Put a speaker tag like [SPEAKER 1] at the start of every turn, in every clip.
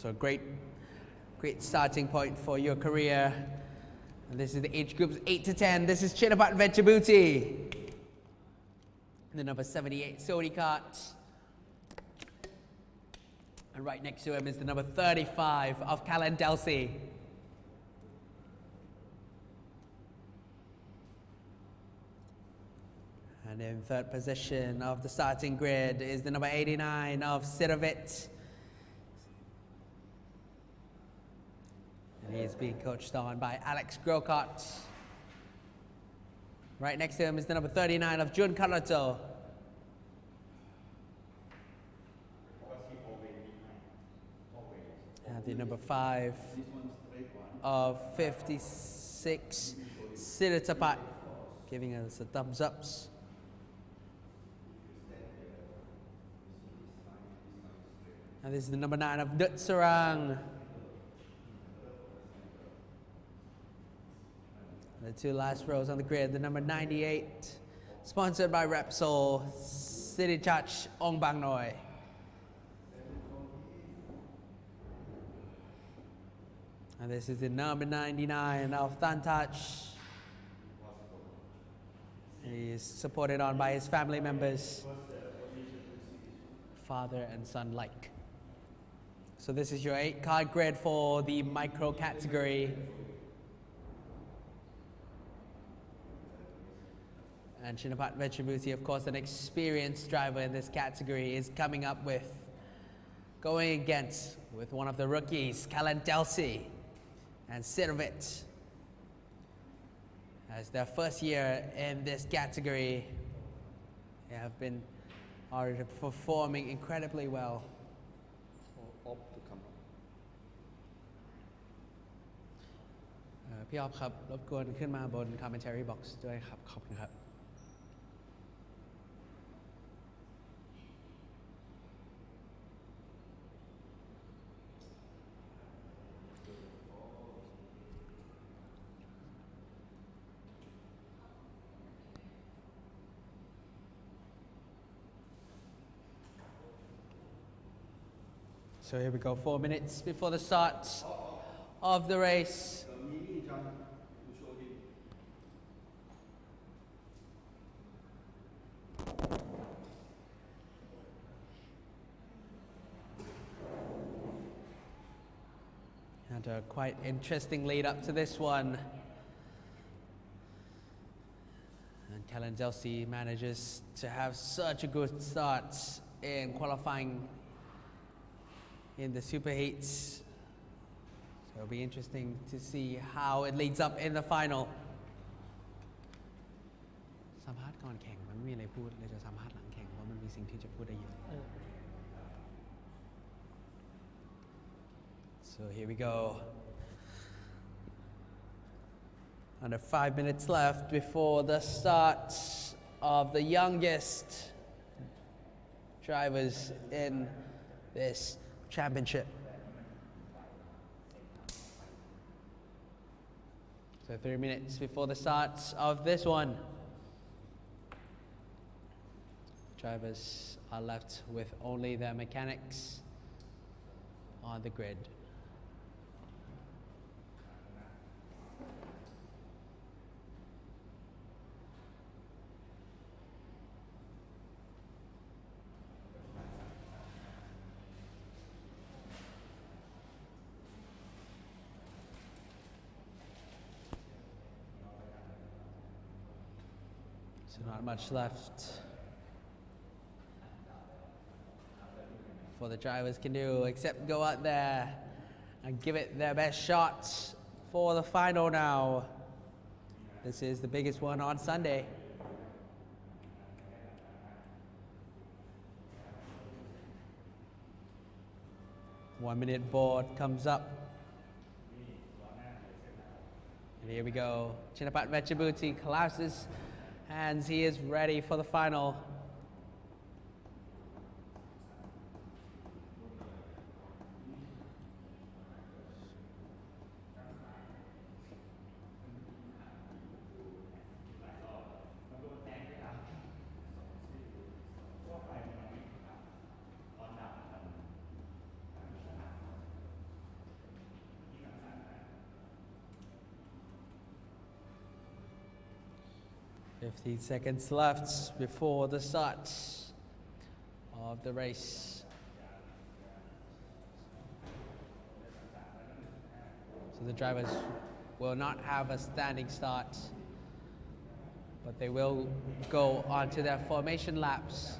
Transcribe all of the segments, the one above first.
[SPEAKER 1] So great starting point for your career. And this is the age groups 8 to 10. This is Chinapat Vechabuti. The number 78, Sodikat. And right next to him is the number 35 of Callan Delsi. And in third position of the starting grid is the number 89 of Sirovit. And he is being coached on by Alex Grocott. Right next to him is the number 39 of Jun Karato. And the number 5 of 56, Siritapat, giving us the thumbs ups. And this is the number 9 of Dut Sarang. The two last rows on the grid, the number 98, sponsored by Repsol, City Chach Ong Bang Noi. And this is the number 99 of Than Touch. He is supported on by his family members, father and son alike. So this is your 8-card grid for the micro category. And Chinapat Vechabuti, of course, an experienced driver in this category, is coming up with, going against with one of the rookies, Callan Delsi and Sirovit. As their first year in this category, they have been already performing incredibly well. P. Op ครับรบกวนขึ้นมาบน commentary box ด้วยครับขอบคุณครับ So here we go, 4 minutes before the start of the race. And a quite interesting lead up to this one. And Callan Delsi manages to have such a good start in qualifying in the superheats. So it'll be interesting to see how it leads up in the final. สัมภาษณ์ก่อนแข่งมันไม่มีอะไรพูดเลยจะสัมภาษณ์หลังแข่งเพราะมันมีสิ่งที่จะพูดได้เยอะ So here we go. Under 5 minutes left before the start of the youngest drivers in this championship. So 3 minutes before the start of this one. Drivers are left with only their mechanics on the grid. So not much left for the drivers can do except go out there and give it their best shot for the final now. This is the biggest one on Sunday. One-minute board comes up. And here we go. Chinapat Vechabuti collapses hands. He is ready for the final. 15 seconds left before the start of the race. So the drivers will not have a standing start, but they will go on to their formation laps.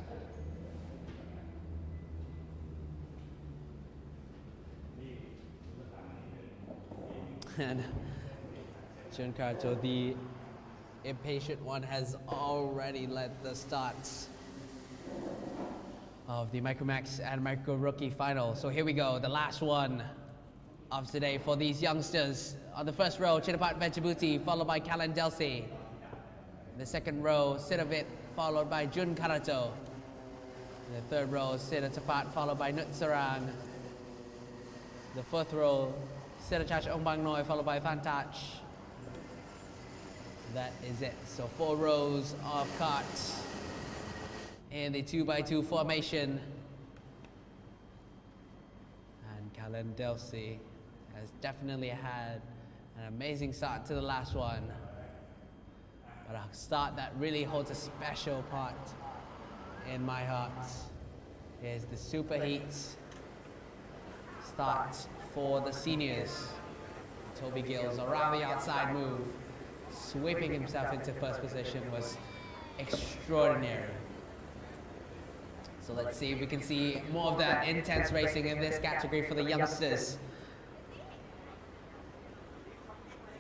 [SPEAKER 1] And Giancarlo, the impatient one, has already led the starts of the Micromax and Micro Rookie final. So here we go, the last one of today for these youngsters. On the first row, Chinapat Vechabuti, followed by Kalan Delsi. In the second row, Sidavit, followed by Jun Karato. In the third row, Sidatapat, followed by Nutsarang. The fourth row, Sidachach Ongbang Noi, followed by Thantach. That is it. So 4 rows of carts in the 2x2 formation. And Kalan Delsi has definitely had an amazing start to the last one. But a start that really holds a special part in my heart is the Super Heat start for the seniors. Toby Gills around the outside move, sweeping himself into first position, was extraordinary. So let's see if we can see more of that intense racing in this category for the youngsters.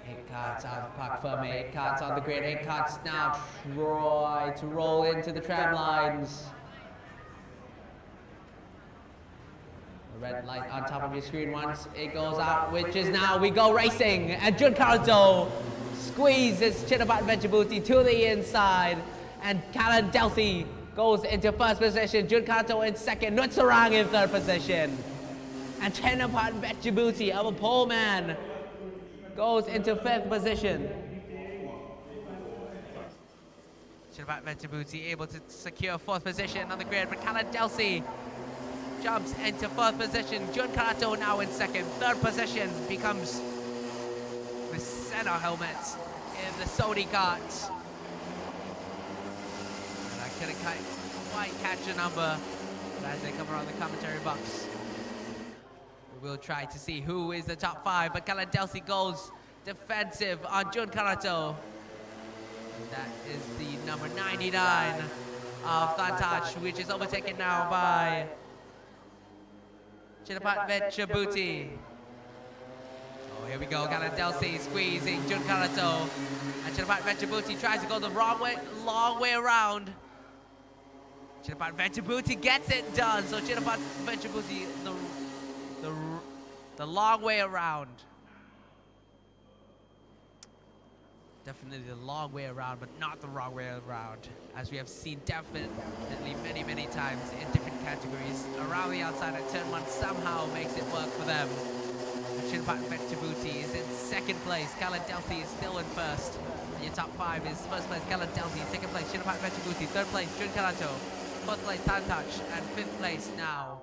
[SPEAKER 1] 8 carts out of Park Ferme, 8 carts on the grid, 8 carts now try to roll into the tram lines. The red light on top of your screen once it goes out, which is now we go racing, and Giancarlo squeezes Chinapat Vechabuti to the inside, and Kalan Delsi goes into first position, Giancarlo in second, Nutsarang in third position, and Chinapat Vechabuti, our pole man, goes into fifth position. Chinapat Vechabuti able to secure fourth position on the grid, but Kalan Delsi jumps into fourth position. Giancarlo now in second. Third position becomes the center helmet in the Saudi carts. And I couldn't quite catch a number, but as they come around the commentary box, we will try to see who is the top 5. But Kalan Delsi goes defensive on Giancarlo. And that is the number 99 of Thantach, which is overtaken now by Chinapat Vechabuti. Oh, here we go, Kalan Delsi squeezing Giancarlo. And Chinapat Vechabuti tries to go the long way around. Chinapat Vechabuti gets it done. So Chinapat Vechabuti, the long way around. Definitely the long way around, but not the wrong way around, as we have seen definitely many times in different categories. Around the outside at turn 1 somehow makes it work for them. Chinapat Vechabuti is in second place. Kalan Delsi is still in first. And your top 5 is first place Kalan Delsi, second place Chinapat Vechabuti, third place Giancarlo, fourth place Thantach, and fifth place now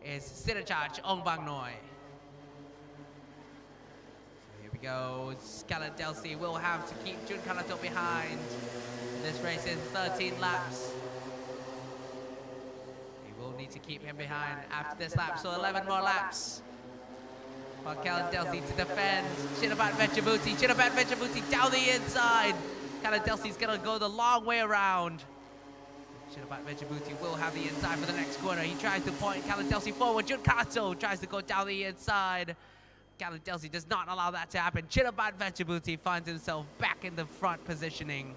[SPEAKER 1] is Sidachach Ongbang Noi. Here we go. Kalan Delsi will have to keep Giancarlo behind. This race is 13 laps. He will need to keep him behind after this lap, so 11 more laps for Kalan Delsi to defend Chinapat Vechabuti. Chinapat Vechabuti down the inside. Kalan Delsi is going to go the long way around. Chinapat Vechabuti will have the inside for the next corner. He tries to point Kalan Delsi forward. Giancarlo tries to go down the inside. Kalan Delsi does not allow that to happen. Chinapat Vechabuti finds himself back in the front positioning.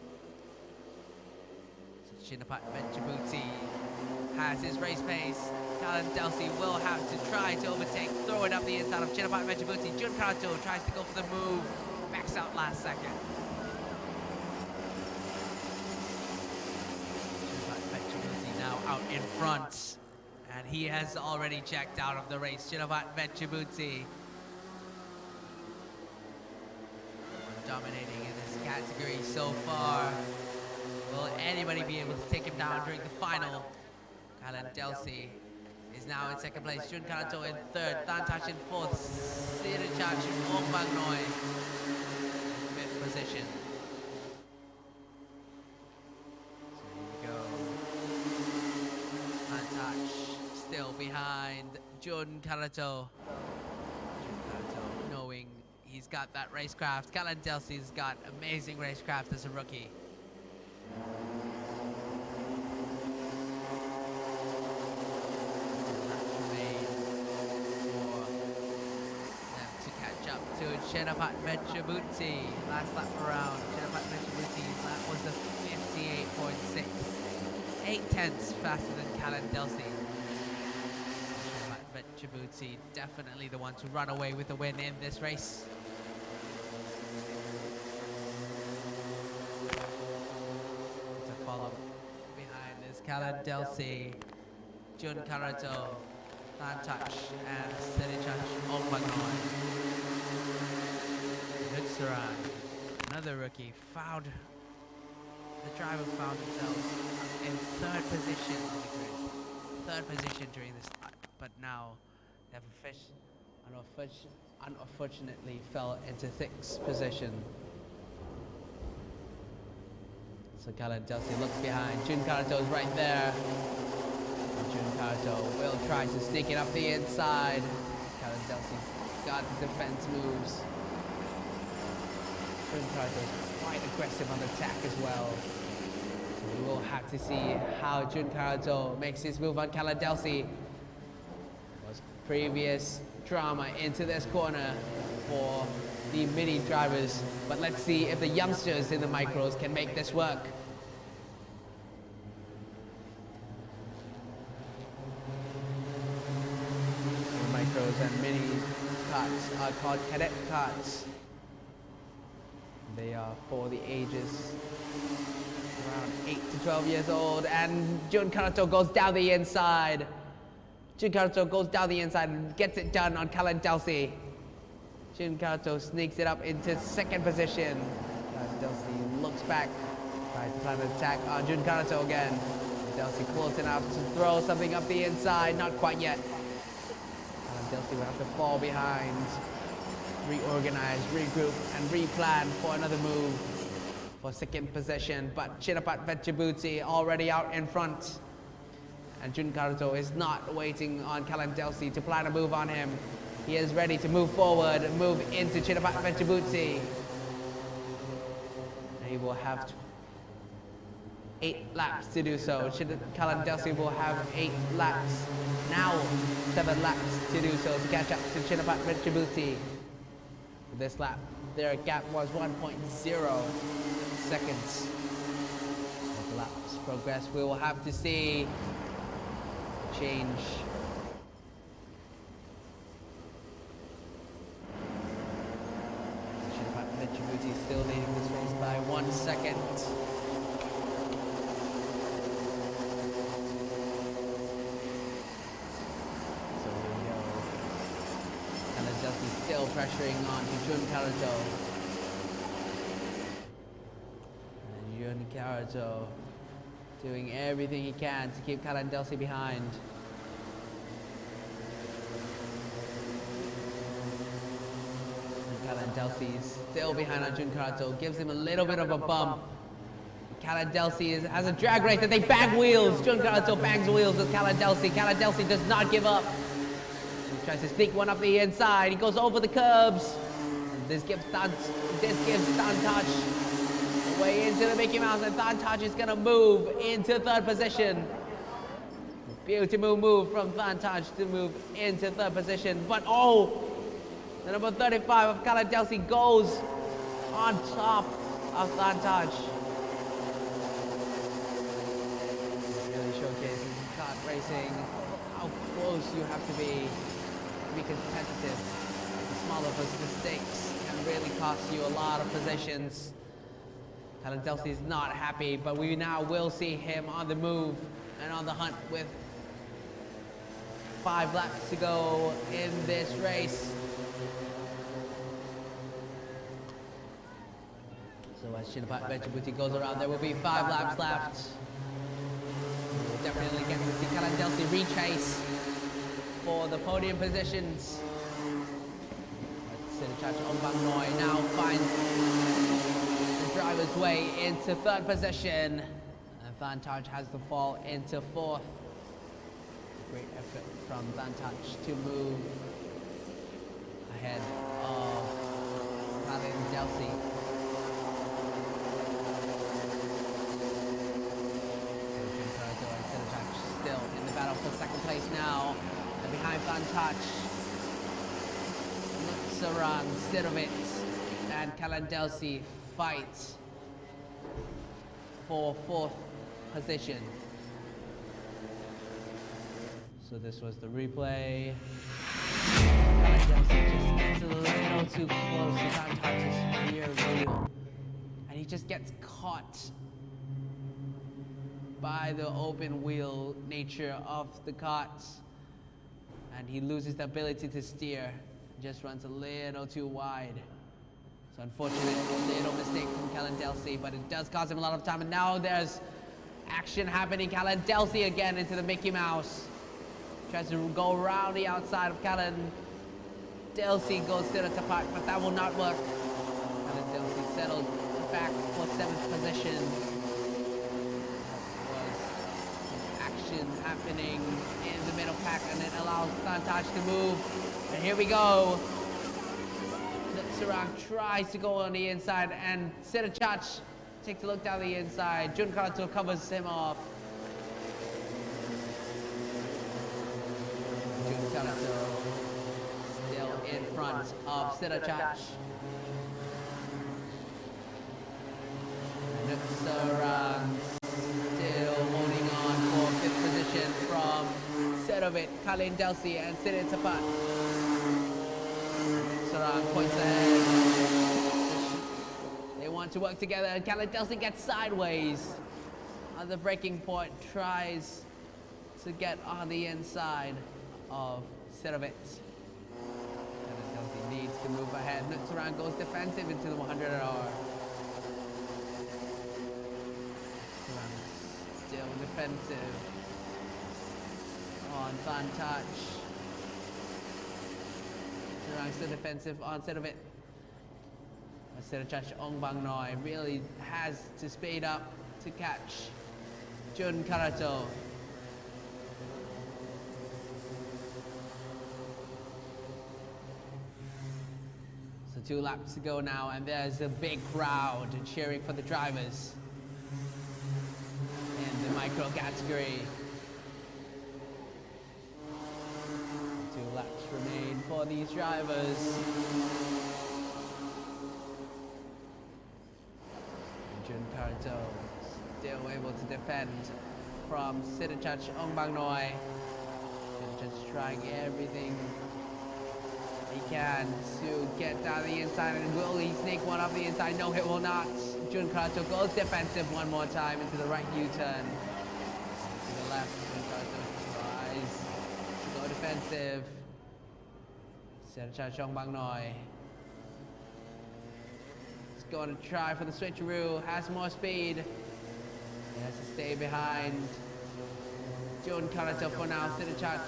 [SPEAKER 1] So Chinapat Vechabuti has his race pace. Kalan Delsi will have to try to overtake, throw it up the inside of Chinapat Vechabuti. Giancarlo tries to go for the move, backs out last second. Chinapat Vechabuti now out in front, and he has already checked out of the race. Chinapat Vechabuti dominating in this category so far. Will anybody be able to take him down during the final? Kalan Delsi is now in second place. Giancarlo in third. Thantach in fourth. Sidachach Ongbang Noi in fifth position. behind Jun Karajo. Knowing he's got that racecraft. Kalan Delsi's got amazing racecraft as a rookie. To Chenapat Vechabuti, last lap around. Chenapat Vechabuti, that was a 58.6. 8/10 faster than Kalan Delsi. Chenapat Vechabuti, definitely the one to run away with the win in this race. To follow behind is Kalan Delsi, Jun Karato, Tantach, and Senichach Ombanoy. Another rookie found the driver found themselves in third position on the grid. Third position during this lap, but now they have unfortunately fell into sixth position. So Kalan Delsi looks behind. Jun Karato is right there. Jun Karato will try to sneak it up the inside. Kalan Delsi's got the defense moves. Jun Karato is quite aggressive on the attack as well. So we will have to see how Jun Karato makes his move on Kalan Delsi. Was previous drama into this corner for the mini drivers, but let's see if the youngsters in the micros can make this work. The micros and mini karts are called cadet karts. They are for the ages around 8 to 12 years old, and Jun Karato goes down the inside. Jun Karato goes down the inside and gets it done on Kalan Delsi. Jun Karato sneaks it up into second position. Kalan Delsi looks back, tries to plan an attack on Jun Karato again. Delsi close enough to throw something up the inside, not quite yet. Kalan Delsi will have to fall behind. Reorganize, regroup, and replan for another move for second possession. But Chinapat Vechabuti already out in front. And Jun Karato is not waiting on Kalan Delsi to plan a move on him. He is ready to move forward and move into Chinapat Vechabuti. And he will have 8 laps to do so. Kalan Delsi will have 8 laps. Now 7 laps to do so to catch up to Chinapat Vechabuti. This lap, their gap was 1.0 seconds. As the laps progress, we will have to see change. Chinapat Vechabuti still leading this race by 1 second. Still pressuring on Jun Karato. And Jun Karato doing everything he can to keep Kalan Delsi behind. And Kalan Delsi is still behind on Jun Karato, gives him a little bit of a bump. Kalan Delsi has a drag race and they bang wheels. Jun Karato bangs wheels with Kalan Delsi. Kalan Delsi does not give up. Tries to sneak one up the inside. He goes over the curbs. This gives Tantach way into the Mickey Mouse, and Tantach is going to move into third position. Beautiful move from Tantach to move into third position. But the number 35 of Kalan Delsi goes on top of Tantach. Really showcases kart racing, how close you have to be competitive. The smaller mistakes can really cost you a lot of positions. Kalan Delsi is not happy, but we now will see him on the move and on the hunt with 5 laps to go in this race. So as Chinapat Vechabuti goes around, there will be 5 laps left. We'll definitely get to see Kalan Delsi retrace for the podium positions. Senichach Ombanoy now finds the driver's way into third position. And Tantach has the fall into fourth. Great effort effort from Thantach to move ahead of Khalid Delsi. Still in the battle for second place now, and behind Thantach, Sarang, Sidovic, and Kalandelsi fight for fourth position. So this was the replay. Kalandelsi just gets a little too close to Thantach's rear wheel, and he just gets caught by the open wheel nature of the kart, and he loses the ability to steer, just runs a little too wide. So unfortunate little mistake from Kalandelsi, but it does cost him a lot of time, and now there's action happening. Kalandelsi again into the Mickey Mouse, tries to go around the outside of Kalandelsi, goes to the top, but that will not work. Kalandelsi settles back for 7th position. Happening in the middle pack, and it allows Thantach to move. And here we go. Sarang tries to go on the inside, and Sidovic takes a look down the inside. Jun Karato covers him off. Jun Karato still in front of Sidovic. Sarang from Sedovic, Kalandelsi, and Siddhi Tapat. Sarang points ahead. They want to work together, and Kalandelsi gets sideways on the breaking point, tries to get on the inside of Sedovic. Kalandelsi needs to move ahead. Sarang goes defensive into the 100-hour. Sarang still defensive on Thantach. Sarang still defensive on Sedovic. Sidovic Ong Bang Noi really has to speed up to catch Jun Karato. So 2 laps to go now, and there's a big crowd cheering for the drivers in the micro category. 2 laps remain for these drivers. Jun Karato still able to defend from Sidovic Ong Bang Noi. Just trying everything he can to get down the inside, and will he sneak one up the inside? No, he will not. Jun Karato goes defensive one more time into the right U-turn. To the left, Jun Karato tries to go defensive. Sidovic Ong Bang Noi is going to try for the switcheroo, has more speed. He has to stay behind Jun Karato for now. Sidovic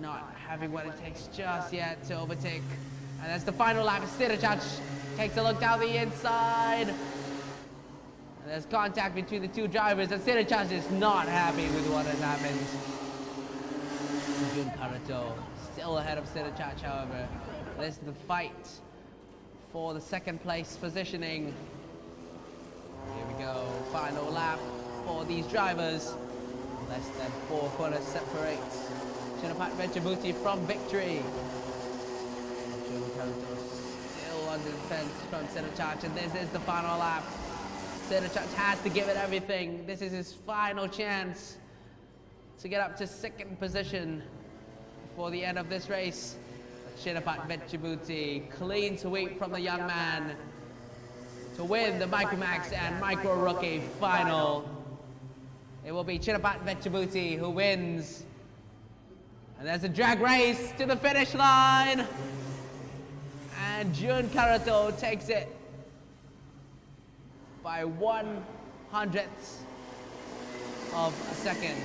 [SPEAKER 1] not having what it takes just yet to overtake. And that's the final lap. Sidovic takes a look down the inside. And there's contact between the 2 drivers, and Sidovic is not happy with what has happened. Jun Karato still ahead of Sidovic, however. This is the fight for the 2nd place positioning. Here we go, final lap for these drivers. Less than 4 corners separate Chinapat Vejabuti from victory. Jun Karato still on the defense from Sidovic, and this is the final lap. Sidovic has to give it everything. This is his final chance to get up to 2nd position before the end of this race. Chinapat Vejabuti, clean sweep from the young man to win the Micromax and Micro Rookie final. It will be Chinapat Vejabuti who wins. And there's a drag race to the finish line. And Jun Karato takes it by 1/100th of a second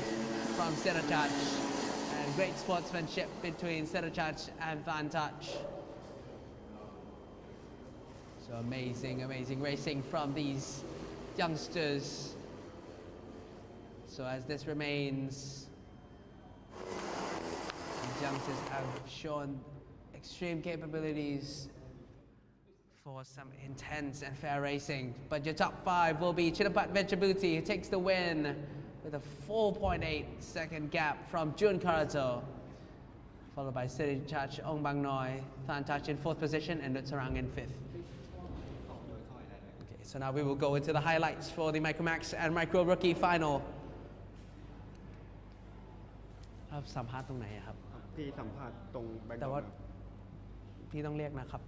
[SPEAKER 1] from Sidovic. And great sportsmanship between Sidovic and Thantach. So amazing, amazing racing from these youngsters. So as this remains, these youngsters have shown extreme capabilities for some intense and fair racing. But your top 5 will be Chinapat Venturebuti, who takes the win with a 4.8 second gap from Jun Karato, followed by Sirichach Ong Bang Noi, Than Touch in 4th position, and Nutsarang in 5th. Okay, so now we will go into the highlights for the Micromax and Micro Rookie final. สัมภาษณ์ตรงไหนครับ
[SPEAKER 2] ที่สัมภาษณ์ตรงแบงค์
[SPEAKER 1] แต่ว่าพี่ต้องเรียกนะครับ